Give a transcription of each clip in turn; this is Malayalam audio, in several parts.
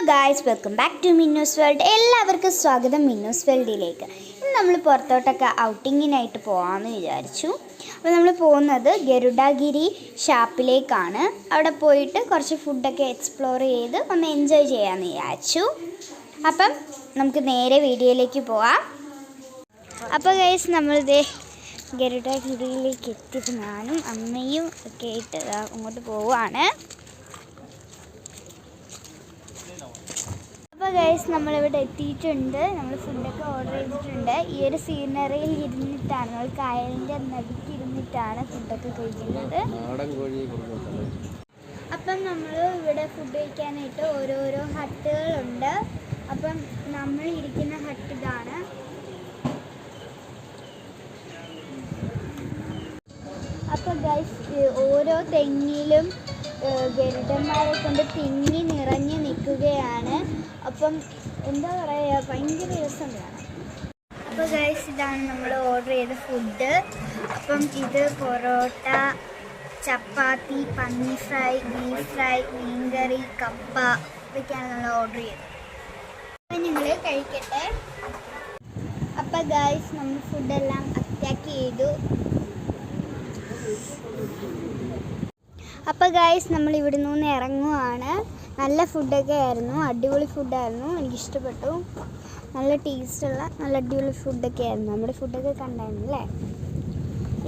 Guys, welcome back to Minnus world. എല്ലാവർക്കും സ്വാഗതം മിന്നൂസ് വേൾഡിലേക്ക്. ഇന്ന് നമ്മൾ പുറത്തോട്ടൊക്കെ ഔട്ടിങ്ങിനായിട്ട് പോകാമെന്ന് വിചാരിച്ചു. അപ്പോൾ നമ്മൾ പോകുന്നത് ഗരുഡഗിരി ഷാപ്പിലേക്കാണ്. അവിടെ പോയിട്ട് കുറച്ച് ഫുഡൊക്കെ എക്സ്പ്ലോർ ചെയ്ത് ഒന്ന് എൻജോയ് ചെയ്യാമെന്ന് വിചാരിച്ചു. അപ്പം നമുക്ക് നേരെ വീഡിയോയിലേക്ക് പോവാം. അപ്പോൾ ഗൈസ്, നമ്മളിത് ഗരുഡഗിരിയിലേക്ക് എത്തിയപ്പോൾ ഞാനും അമ്മയും ഒക്കെ ആയിട്ട് അങ്ങോട്ട് പോവുകയാണ്. അപ്പോൾ ഗൈസ്, നമ്മളിവിടെ എത്തിയിട്ടുണ്ട്. നമ്മൾ ഫുഡൊക്കെ ഓർഡർ ചെയ്തിട്ടുണ്ട്. ഈ ഒരു സീനറിയിൽ ഇരുന്നിട്ടാണ്, നമ്മൾ കായലിൻ്റെ നടുക്ക് ഇരുന്നിട്ടാണ് ഫുഡൊക്കെ കഴിക്കുന്നത്. അപ്പം നമ്മൾ ഇവിടെ ഫുഡ് കഴിക്കാനായിട്ട് ഓരോരോ ഹട്ടുകളുണ്ട്. അപ്പം നമ്മൾ ഇരിക്കുന്ന ഹട്ട് ഇതാണ്. അപ്പോൾ ഗൈസ്, ഓരോ തെങ്ങിലും ഗരുഡന്മാരെ കൊണ്ട് തിങ്ങി നിറഞ്ഞ് നിൽക്കുകയാണ്. അപ്പം എന്താ പറയുക, ഭയങ്കര രസമാണ്. അപ്പോൾ ഗൈസ്, ഇതാണ് നമ്മൾ ഓർഡർ ചെയ്ത ഫുഡ്. അപ്പം ഇത് പൊറോട്ട, ചപ്പാത്തി, പന്നി ഫ്രൈ, ബീഫ് ഫ്രൈ, മീൻകറി, കപ്പ, ഇതൊക്കെയാണ് നമ്മൾ ഓർഡർ ചെയ്തത്. അപ്പം നിങ്ങൾ കഴിക്കട്ടെ. അപ്പം ഗൈസ്, നമ്മൾ ഫുഡെല്ലാം അറ്റാക്ക് ചെയ്തു. അപ്പോൾ ഗൈസ്, നമ്മൾ ഇവിടെ നിന്ന് ഇറങ്ങുവാണ്. നല്ല ഫുഡൊക്കെ ആയിരുന്നു, അടിപൊളി ഫുഡായിരുന്നു, എനിക്കിഷ്ടപ്പെട്ടു. നല്ല ടേസ്റ്റുള്ള നല്ല അടിപൊളി ഫുഡൊക്കെ ആയിരുന്നു. നമ്മുടെ ഫുഡൊക്കെ കണ്ടായിരുന്നു അല്ലേ.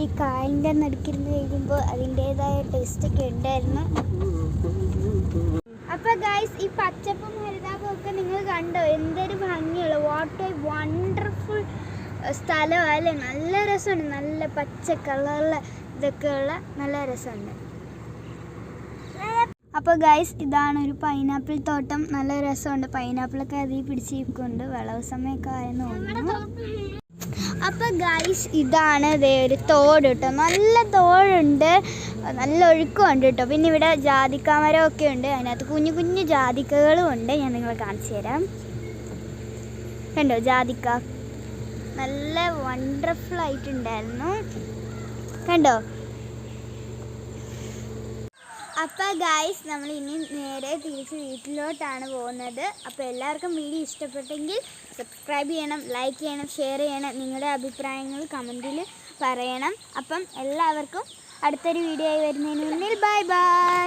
ഈ കായലിൻ്റെ നടുക്കിരുന്ന് കഴിക്കുമ്പോൾ അതിൻ്റേതായ ടേസ്റ്റൊക്കെ ഉണ്ടായിരുന്നു. അപ്പോൾ ഗൈസ്, ഈ പച്ചപ്പും ഹരിതാപും ഒക്കെ നിങ്ങൾ കണ്ടോ? എന്തൊരു ഭംഗിയുള്ള, വാട്ട് എ വണ്ടർഫുൾ സ്ഥലമാണ് അല്ലേ. നല്ല രസമുണ്ട്, നല്ല പച്ച കളറുള്ള ഇതൊക്കെയുള്ള നല്ല രസമുണ്ട്. അപ്പോൾ ഗൈസ്, ഇതാണ് ഒരു പൈനാപ്പിൾ തോട്ടം. നല്ല രസമുണ്ട്. പൈനാപ്പിളൊക്കെ അതിൽ പിടിച്ചിരിക്കുന്നുണ്ട്. വിളവ് സമയമൊക്കെ ആയെന്ന് തോന്നുന്നു. അപ്പോൾ ഗൈസ്, ഇതാണ് ഒരു തോട് കേട്ടോ. നല്ല തോടുണ്ട്, നല്ല ഒഴുക്കുമുണ്ട് കേട്ടോ. പിന്നെ ഇവിടെ ജാതിക്കാമരമൊക്കെ ഉണ്ട്. അതിനകത്ത് കുഞ്ഞു കുഞ്ഞു ജാതിക്കകളും ഉണ്ട്. ഞാൻ നിങ്ങളെ കാണിച്ചു തരാം. കണ്ടോ ജാതിക്ക? നല്ല വണ്ടർഫുൾ ആയിട്ടുണ്ടായിരുന്നു. കണ്ടോ? അപ്പോൾ ഗൈസ്, നമ്മൾ ഇനി നേരെ തിരിച്ച് വീട്ടിലോട്ടാണ് പോകുന്നത്. അപ്പോൾ എല്ലാവർക്കും വീഡിയോ ഇഷ്ടപ്പെട്ടെങ്കിൽ സബ്സ്ക്രൈബ് ചെയ്യണം, ലൈക്ക് ചെയ്യണം, ഷെയർ ചെയ്യണം. നിങ്ങളുടെ അഭിപ്രായങ്ങൾ കമൻറ്റിൽ പറയണം. അപ്പം എല്ലാവർക്കും അടുത്തൊരു വീഡിയോ ആയി വരുന്നതിന് മുന്നിൽ ബൈ ബൈ.